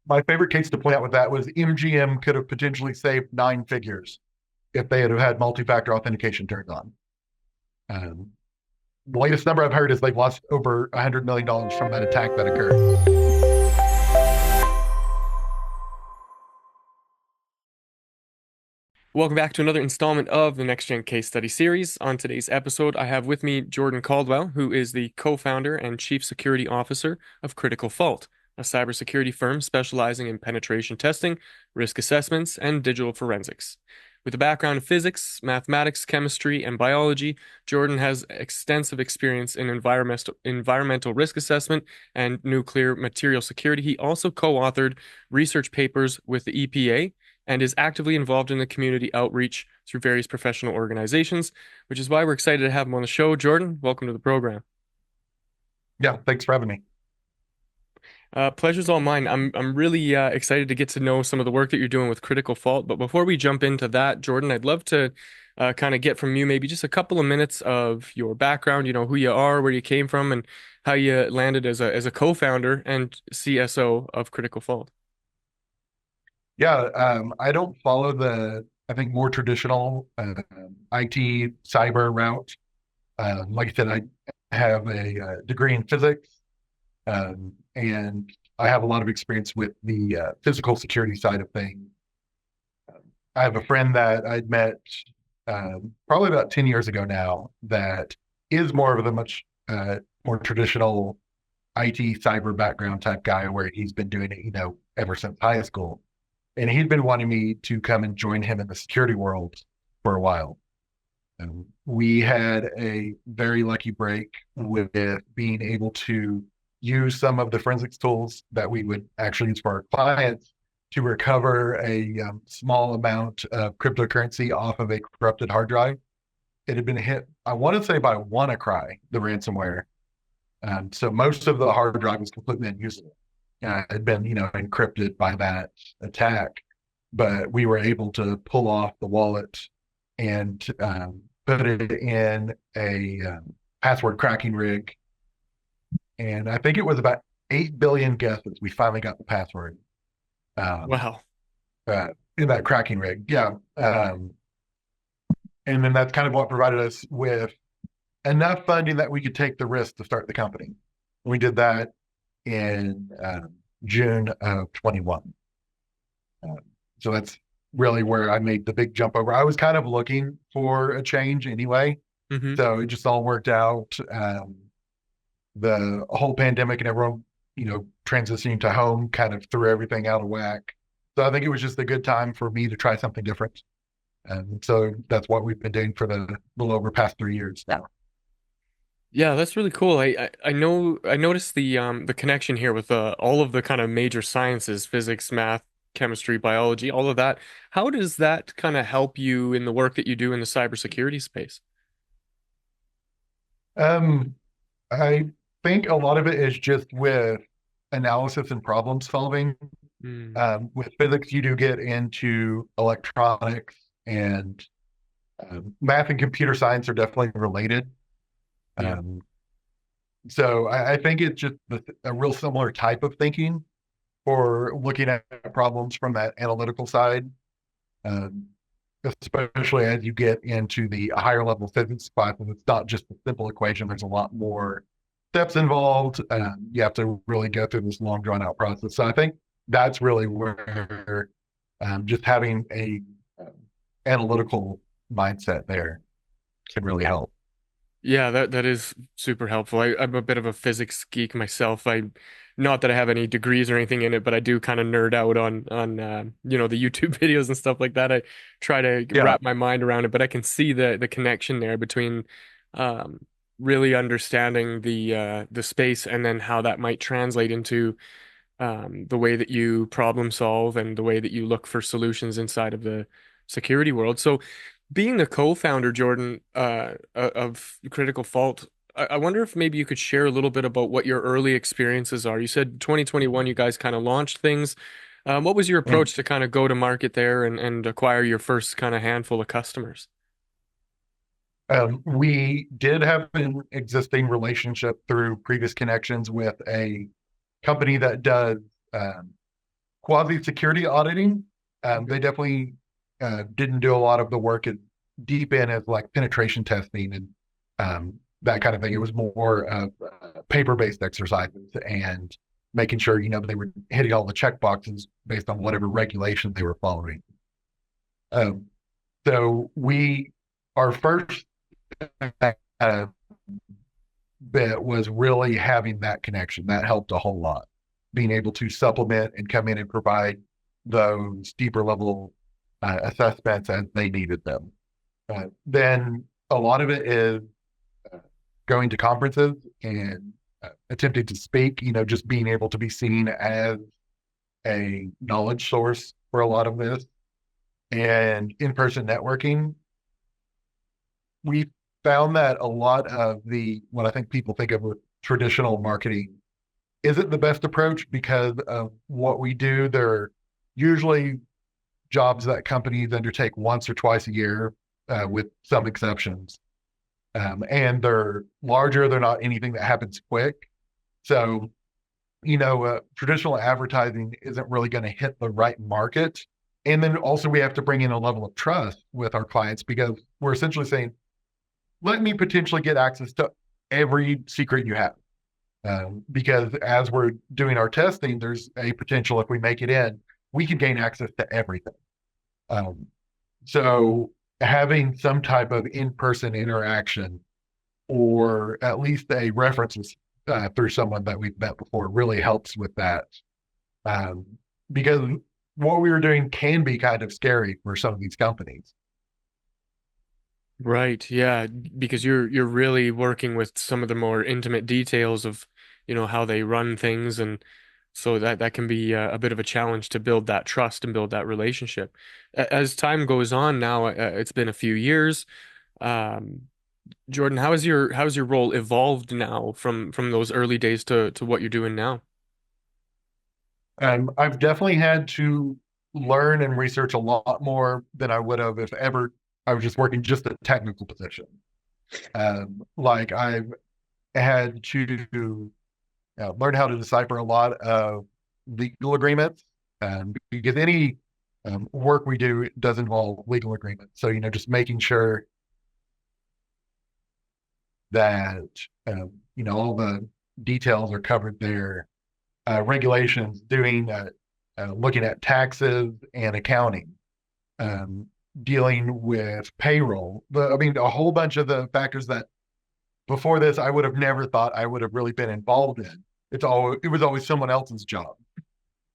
my favorite case to point out with that was MGM could have potentially saved nine figures if they had multi-factor authentication turned on. Um, the latest number I've heard is they've lost over $100 million from that attack that occurred. Welcome back to another installment of the Next Gen Case Study Series. On today's episode, I have with me Jordan Caldwell, who is the co-founder and chief security officer of Critical Fault, a cybersecurity firm specializing in penetration testing, risk assessments, and digital forensics. With a background in physics, mathematics, chemistry, and biology, Jordan has extensive experience in environmental risk assessment and nuclear material security. He also co-authored research papers with the EPA and is actively involved in the community outreach through various professional organizations, which is why we're excited to have him on the show. Jordan, welcome to the program. Yeah, thanks for having me. Pleasure's all mine. I'm really excited to get to know some of the work that you're doing with Critical Fault. But before we jump into that, Jordan, I'd love to kind of get from you maybe just a couple of minutes of your background, who you are, where you came from, and how you landed as a co-founder and CSO of Critical Fault. Yeah, I don't follow I think, more traditional IT cyber route. Like I said, I have a degree in physics, and I have a lot of experience with the physical security side of things. I have a friend that I'd met probably about 10 years ago now that is more of a much more traditional IT cyber background type guy where he's been doing it, ever since high school. And he'd been wanting me to come and join him in the security world for a while. And we had a very lucky break with being able to use some of the forensics tools that we would actually use for our clients to recover a small amount of cryptocurrency off of a corrupted hard drive. It had been hit, I want to say, by WannaCry, the ransomware. So most of the hard drive was completely unusable. Had been, encrypted by that attack, but we were able to pull off the wallet and put it in a password cracking rig. And I think it was about 8 billion guesses. We finally got the password Wow. in that cracking rig. Yeah. And then that's kind of what provided us with enough funding that we could take the risk to start the company. We did that in June of 21. So that's really where I made the big jump over. I was kind of looking for a change anyway. Mm-hmm. So it just all worked out. The whole pandemic and everyone, transitioning to home kind of threw everything out of whack. So I think it was just a good time for me to try something different. And so that's what we've been doing for the little over past 3 years now. Yeah, that's really cool. I noticed the connection here with all of the kind of major sciences, physics, math, chemistry, biology, all of that. How does that kind of help you in the work that you do in the cybersecurity space? Um, I think a lot of it is just with analysis and problem solving. Mm, With physics, you do get into electronics, and math and computer science are definitely related. yeah. Um, so I think it's just a real similar type of thinking for looking at problems from that analytical side, um, especially as you get into the higher level physics classes. It's not just a simple equation. There's a lot more steps involved. You have to really go through this long drawn out process. So I think that's really where just having a um, analytical mindset there can really help. Yeah, that is super helpful. I'm a bit of a physics geek myself. Not that I have any degrees or anything in it, but I do kind of nerd out on the YouTube videos and stuff like that. I try to Yeah. wrap my mind around it, but I can see the connection there between um, really understanding the space and then how that might translate into the way that you problem solve and the way that you look for solutions inside of the security world. So, being the co-founder, Jordan, of Critical Fault, I wonder if maybe you could share a little bit about what your early experiences are. You said 2021, you guys kind of launched things. What was your Mm. approach to kind of go to market there and acquire your first kind of handful of customers? We did have an existing relationship through previous connections with a company that does um, quasi security auditing. They definitely didn't do a lot of the work at deep in as like penetration testing and that kind of thing. It was more of paper-based exercises and making sure they were hitting all the check boxes based on whatever regulation they were following. Um, so our first uh, bit was really having that connection. That helped a whole lot. Being able to supplement and come in and provide those deeper level assessments as they needed them. Then a lot of it is going to conferences and attempting to speak, just being able to be seen as a knowledge source for a lot of this. And in-person networking, we found that a lot of what I think people think of with traditional marketing isn't the best approach because of what we do. They're usually jobs that companies undertake once or twice a year, with some exceptions. And they're larger. They're not anything that happens quick. So, traditional advertising isn't really going to hit the right market. And then also we have to bring in a level of trust with our clients because we're essentially saying, let me potentially get access to every secret you have. Because as we're doing our testing, there's a potential if we make it in, we can gain access to everything. So having some type of in-person interaction or at least a reference through someone that we've met before really helps with that. Because what we were doing can be kind of scary for some of these companies. Right, yeah, because you're really working with some of the more intimate details of, how they run things, and so that can be a bit of a challenge to build that trust and build that relationship. As time goes on now, it's been a few years. Um, Jordan, how has your role evolved now from those early days to what you're doing now? I've definitely had to learn and research a lot more than I would have if ever I was just working just a technical position. Like I've had to learn how to decipher a lot of legal agreements, because any work we do does involve legal agreements. So, just making sure that, all the details are covered there. Regulations, looking at taxes and accounting, um, dealing with payroll. A whole bunch of the factors that before this I would have never thought I would have really been involved in. It was always someone else's job.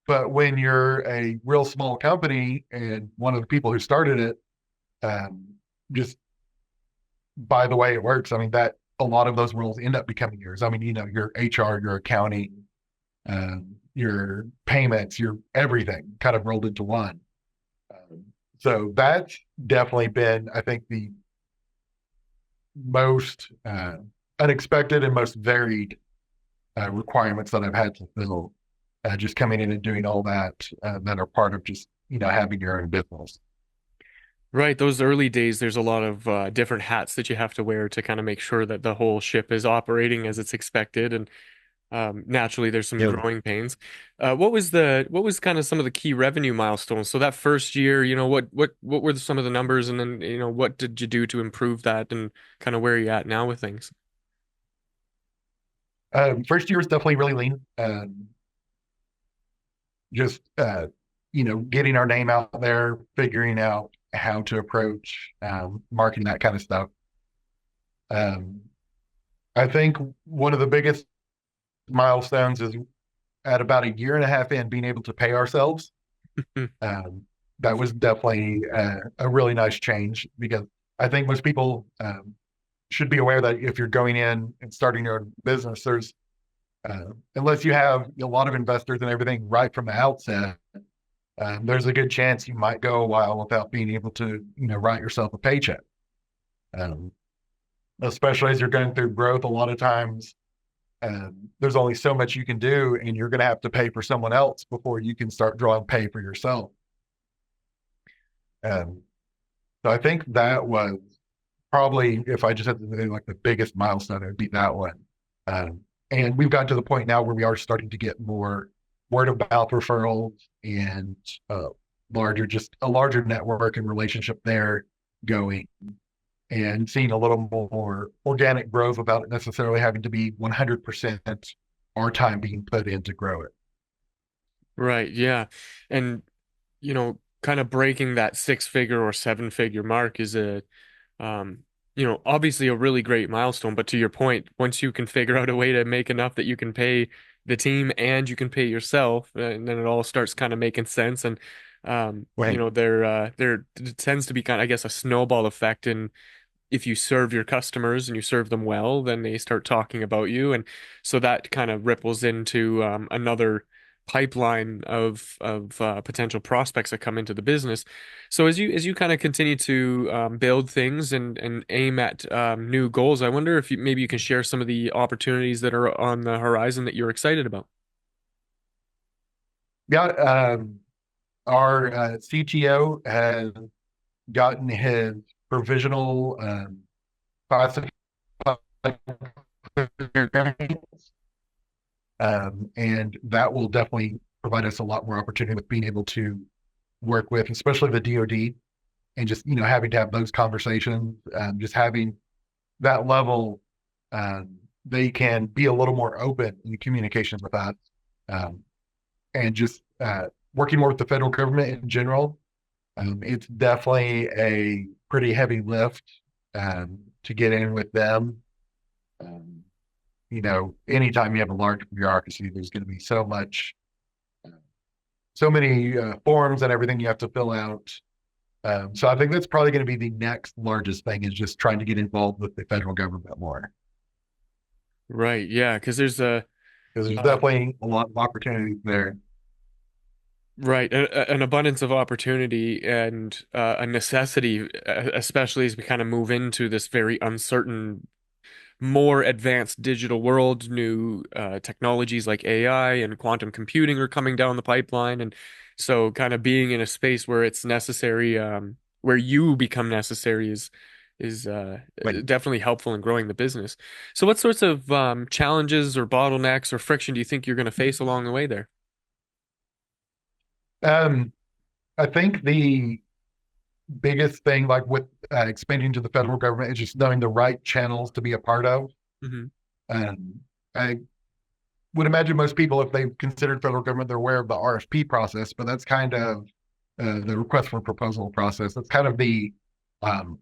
But when you're a real small company and one of the people who started it, um, just by the way it works, that a lot of those roles end up becoming yours. Your HR, your accounting, your payments, your everything kind of rolled into one. So that's definitely been, I think, the most unexpected and most varied requirements that I've had to fill. Just coming in and doing all that that are part of just having your own business. Right, those early days, there's a lot of different hats that you have to wear to kind of make sure that the whole ship is operating as it's expected, and naturally, there's some Yeah. growing pains. What was kind of some of the key revenue milestones? So that first year, what were some of the numbers, and then what did you do to improve that, and kind of where are you at now with things? First year was definitely really lean. Just getting our name out there, figuring out how to approach marketing, that kind of stuff. Um, I think one of the biggest milestones is at about a year and a half in being able to pay ourselves. Um, that was definitely a really nice change because I think most people should be aware that if you're going in and starting your own business, unless you have a lot of investors and everything right from the outset, there's a good chance you might go a while without being able to, write yourself a paycheck. Um, Especially as you're going through growth, a lot of times there's only so much you can do, and you're going to have to pay for someone else before you can start drawing pay for yourself. Um, so I think that was probably, if I just had to say like the biggest milestone, it would be that one. Um, and we've gotten to the point now where we are starting to get more word of mouth referrals and just a larger network and relationship there going and seeing a little more organic growth without it necessarily having to be 100% our time being put in to grow it. Right, yeah. And kind of breaking that six-figure or seven-figure mark is um, obviously a really great milestone. But to your point, once you can figure out a way to make enough that you can pay the team and you can pay yourself, and then it all starts kind of making sense. And Right. there tends to be kind of, I guess, a snowball effect. And if you serve your customers and you serve them well, then they start talking about you, and so that kind of ripples into another pipeline of potential prospects that come into the business. So as you kind of continue to build things and aim at new goals, I wonder if maybe you can share some of the opportunities that are on the horizon that you're excited about. Yeah. Our CTO has gotten his provisional classified, and that will definitely provide us a lot more opportunity with being able to work with, especially the DoD, and just having to have those conversations, just having that level, they can be a little more open in communications with us, um, and just working more with the federal government in general. It's definitely a pretty heavy lift to get in with them. Um, anytime you have a large bureaucracy, there's going to be so many forms and everything you have to fill out. So I think that's probably going to be the next largest thing is just trying to get involved with the federal government more Right, yeah, because there's a because there's uh, definitely a lot of opportunities there. right, an abundance of opportunity and a necessity, especially as we kind of move into this very uncertain, more advanced digital world. New technologies like AI and quantum computing are coming down the pipeline, and so kind of being in a space where it's necessary, where you become necessary is Like, definitely helpful in growing the business. So, what sorts of challenges or bottlenecks or friction do you think you're going to face along the way there? um, I think the biggest thing, like with expanding to the federal government, is just knowing the right channels to be a part of. Hmm. Um, I would imagine most people, if they've considered federal government, they're aware of the RFP process, but that's kind of the request for proposal process. That's kind of the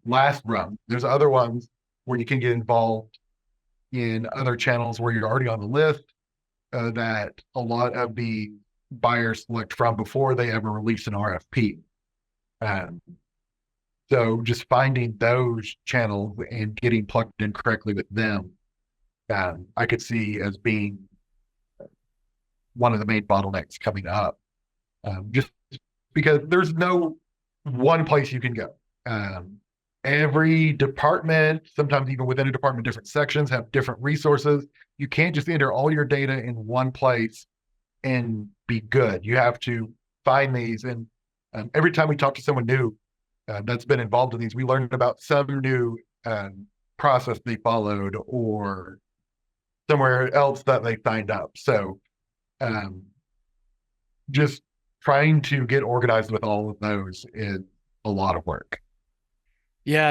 last rung. There's other ones where you can get involved in other channels where you're already on the list that a lot of the buyers select from before they ever release an RFP. Um, so just finding those channels and getting plugged in correctly with them, I could see as being one of the main bottlenecks coming up. Just because there's no one place you can go. Um, every department, sometimes even within a department, different sections have different resources. You can't just enter all your data in one place and be good. You have to find these. And every time we talk to someone new that's been involved in these, we learn about some new process they followed or somewhere else that they signed up. So um, just trying to get organized with all of those is a lot of work. Yeah,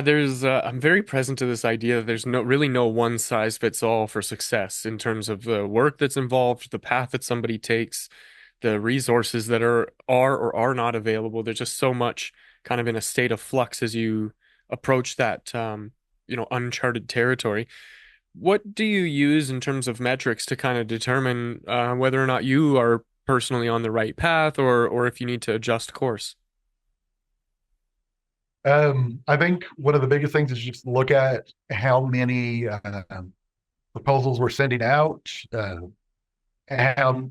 I'm very present to this idea that there's really no one size fits all for success in terms of the work that's involved, the path that somebody takes, the resources that are or are not available. There's just so much kind of in a state of flux as you approach that uncharted territory. What do you use in terms of metrics to kind of determine whether or not you are personally on the right path or if you need to adjust course? I think one of the biggest things is just look at how many proposals we're sending out, how,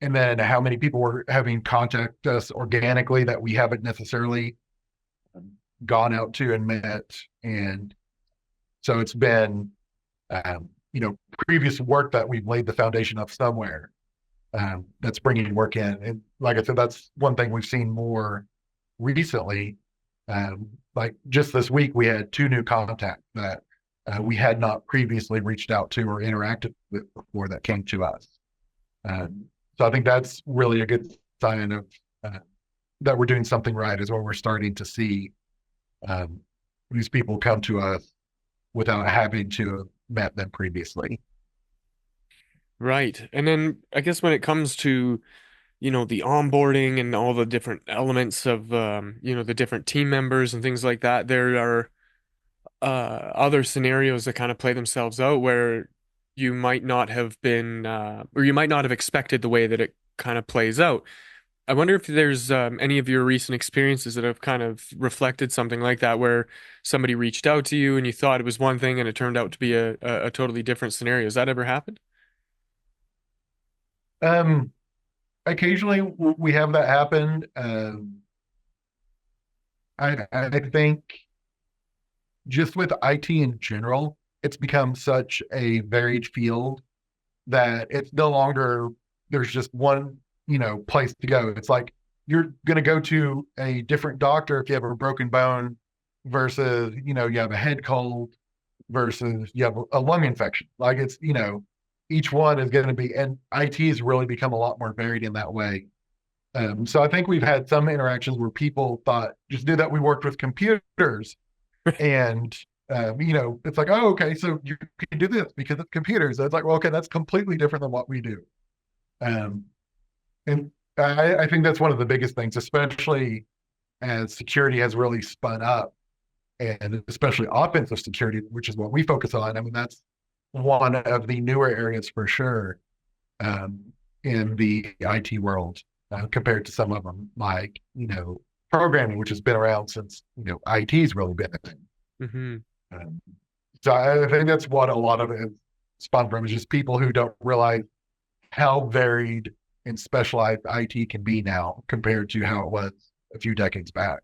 and then how many people were having contact us organically that we haven't necessarily gone out to and met. And so it's been, previous work that we've laid the foundation of somewhere that's bringing work in. And like I said, that's one thing we've seen more recently. Like just this week, we had two new contacts that we had not previously reached out to or interacted with before that came to us. Um, So I think that's really a good sign of uh, that we're doing something right, is when we're starting to see um, these people come to us without having to have met them previously. Right. And then I guess when it comes to, the onboarding and all the different elements of, the different team members and things like that, there are other scenarios that kind of play themselves out where you might not have been, or you might not have expected the way that it kind of plays out. I wonder if there's any of your recent experiences that have kind of reflected something like that, where somebody reached out to you and you thought it was one thing and it turned out to be a totally different scenario. Has that ever happened? Um, Occasionally we have that happen. I think just with IT in general, it's become such a varied field that it's no longer there's just one, place to go. It's like you're going to go to a different doctor if you have a broken bone versus, you have a head cold versus you have a lung infection. Like it's, each one is going to be, and IT has really become a lot more varied in that way. So I think we've had some interactions where people thought just knew that we worked with computers, and it's like, oh, okay, so you can do this because it's computers. So it's like, well, okay, that's completely different than what we do. Um, and I think that's one of the biggest things, especially as security has really spun up, and especially offensive security, which is what we focus on. I mean, that's one of the newer areas for sure, um, in the IT world, compared to some of them, like, programming, which has been around since, IT's really been a thing. Hmm. Um, so I think that's what a lot of it is spun from, is just people who don't realize how varied and specialized IT can be now compared to how it was a few decades back.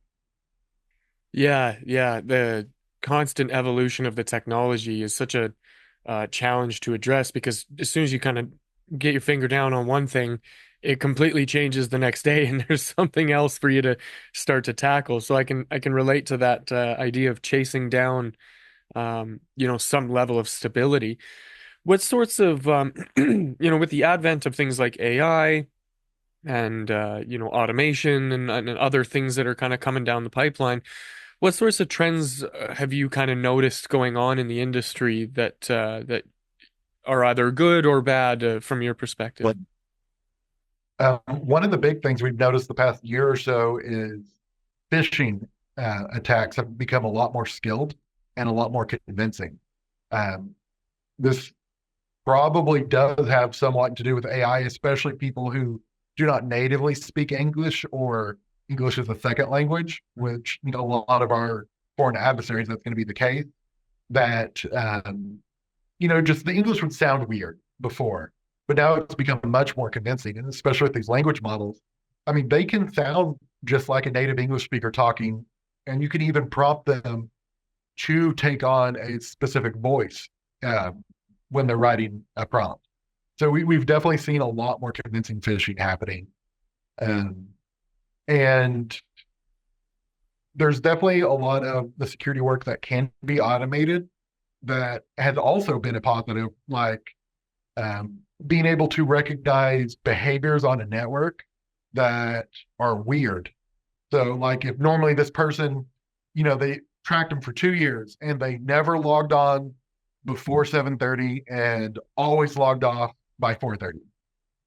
Yeah, yeah. The constant evolution of the technology is such a challenge to address because as soon as you kind of get your finger down on one thing, it completely changes the next day, and there's something else for you to start to tackle. So I can relate to that idea of chasing down, some level of stability. What sorts of, with the advent of things like AI and automation and other things that are kind of coming down the pipeline. What sorts of trends have you kind of noticed going on in the industry that are either good or bad from your perspective? But one of the big things we've noticed the past year or so is phishing attacks have become a lot more skilled and a lot more convincing. Um, this probably does have somewhat to do with AI, especially people who do not natively speak English or English as a second language, which, a lot of our foreign adversaries, that's going to be the case. That, just the English would sound weird before, but now it's become much more convincing. And especially with these language models, I mean, they can sound just like a native English speaker talking, and you can even prompt them to take on a specific voice uh, when they're writing a prompt. So we've definitely seen a lot more convincing phishing happening. Um, and there's definitely a lot of the security work that can be automated that has also been a positive, like being able to recognize behaviors on a network that are weird. So, like, if normally this person, they tracked them for 2 years and they never logged on before 7:30 and always logged off by 4:30.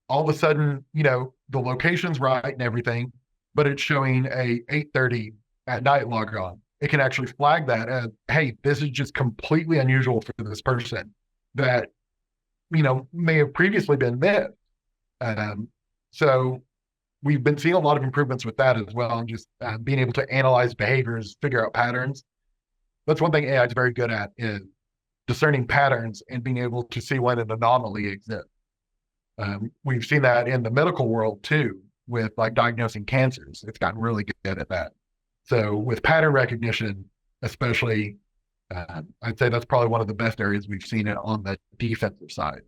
All of a sudden, the location's right and everything, but it's showing a 8:30 at night log on. It can actually flag that as, hey, this is just completely unusual for this person that, may have previously been missed. Um, so we've been seeing a lot of improvements with that as well, and just being able to analyze behaviors, figure out patterns. That's one thing AI is very good at, is discerning patterns and being able to see when an anomaly exists. We've seen that in the medical world too, with like diagnosing cancers. It's gotten really good at that. So with pattern recognition, especially, I'd say that's probably one of the best areas we've seen it on the defensive side.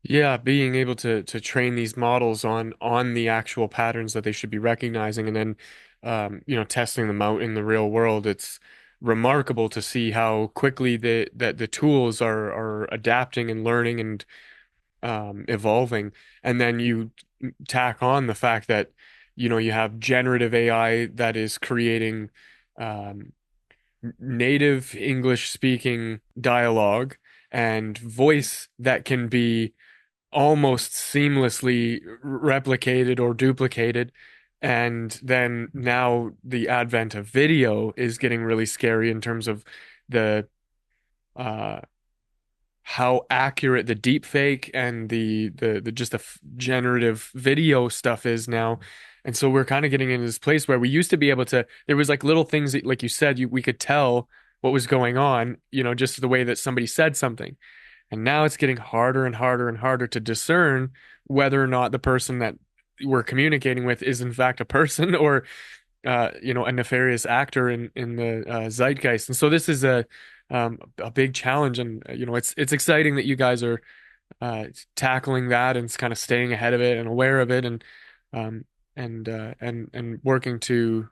Yeah, being able to train these models on the actual patterns that they should be recognizing and then testing them out in the real world. It's remarkable to see how quickly that the tools are adapting and learning and evolving, and then you tack on the fact that you have generative AI that is creating um, native English speaking dialogue and voice that can be almost seamlessly replicated or duplicated. And then now the advent of video is getting really scary in terms of the uh, how accurate the deep fake and the just the generative video stuff is now. And so we're kind of getting into this place where we used to be able to, there was like little things that, like you said, we could tell what was going on, just the way that somebody said something. And now it's getting harder and harder and harder to discern whether or not the person that we're communicating with is in fact a person or a nefarious actor in the zeitgeist. And so this is a big challenge, and it's exciting that you guys are tackling that and kind of staying ahead of it and aware of it, um, and working to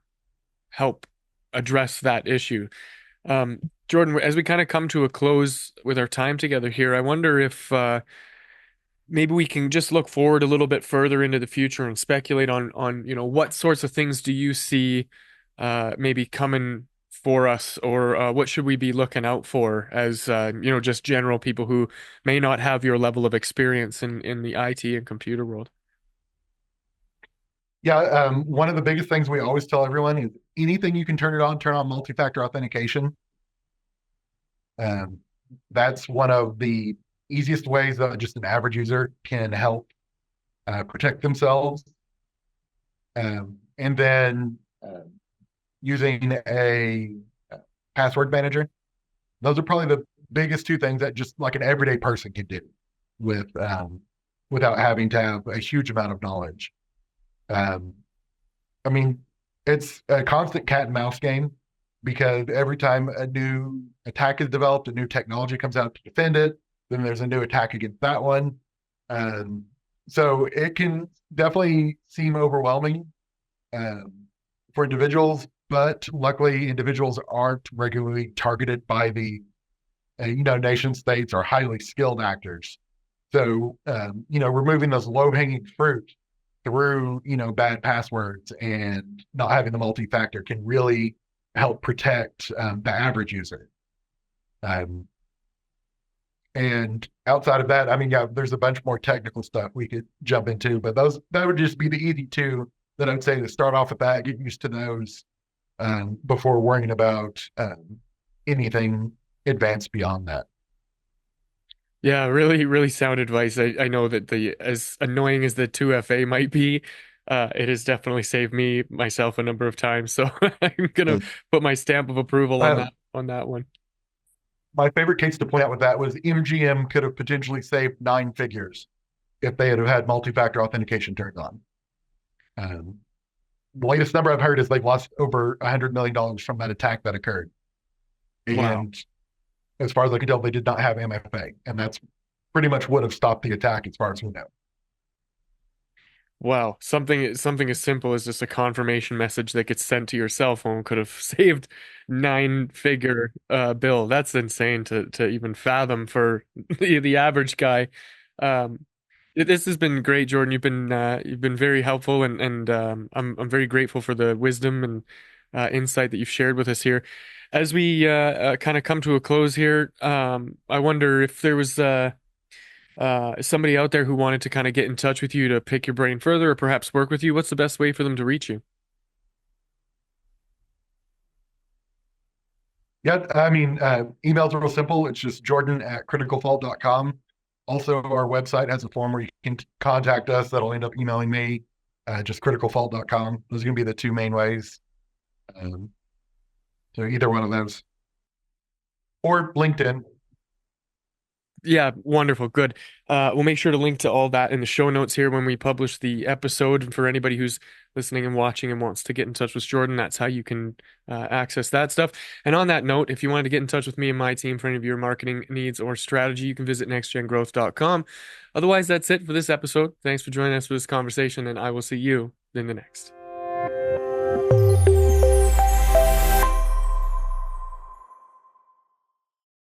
help address that issue. Jordan, as we kind of come to a close with our time together here, I wonder if maybe we can just look forward a little bit further into the future and speculate on what sorts of things do you see maybe coming for us, or what should we be looking out for as just general people who may not have your level of experience in the IT and computer world. Yeah, one of the biggest things we always tell everyone is anything you can turn on multi-factor authentication. Um, that's one of the easiest ways that just an average user can help protect themselves. And then using a password manager. Those are probably the biggest two things that just like an everyday person can do with without having to have a huge amount of knowledge. Um, I mean, it's a constant cat and mouse game because every time a new attack is developed, a new technology comes out to defend it, then there's a new attack against that one. Um, so it can definitely seem overwhelming um, for individuals, but luckily individuals aren't regularly targeted by the nation states or highly skilled actors. So removing those low hanging fruit through bad passwords and not having the multi-factor can really help protect the average user. Um, and outside of that, I mean, yeah, there's a bunch more technical stuff we could jump into, but those that would just be the easy two that I'd say to start off with that, get used to those before worrying about anything advanced beyond that. Yeah, really, really sound advice. I know that the as annoying as the 2FA might be, it has definitely saved me myself a number of times. So I'm gonna put my stamp of approval on Uh, that one. my favorite case to point out with that was MGM could have potentially saved nine figures if they had multi-factor authentication turned on. Um, the latest number I've heard is they've lost over $100 million from that attack that occurred. Wow. And as far as I can tell, they did not have MFA, and that's pretty much would have stopped the attack as far as we know. Wow. Something as simple as just a confirmation message that gets sent to your cell phone could have saved nine-figure bill. That's insane to even fathom for the average guy. Um, this has been great, Jordan. You've been very helpful, and I'm very grateful for the wisdom and insight that you've shared with us here. As we kind of come to a close here, I wonder if there was somebody out there who wanted to kind of get in touch with you to pick your brain further or perhaps work with you. What's the best way for them to reach you? Yeah, I mean, emails are real simple. It's just jordan@criticalfault.com. Also, our website has a form where you can contact us. That'll end up emailing me, just criticalfault.com. Those are going to be the two main ways. Um, so either one of those or LinkedIn. Yeah, wonderful. Good. We'll make sure to link to all that in the show notes here when we publish the episode. And for anybody who's listening and watching and wants to get in touch with Jordan, that's how you can access that stuff. And on that note, if you wanted to get in touch with me and my team for any of your marketing needs or strategy, you can visit nextgengrowth.com. Otherwise, that's it for this episode. Thanks for joining us for this conversation, and I will see you in the next.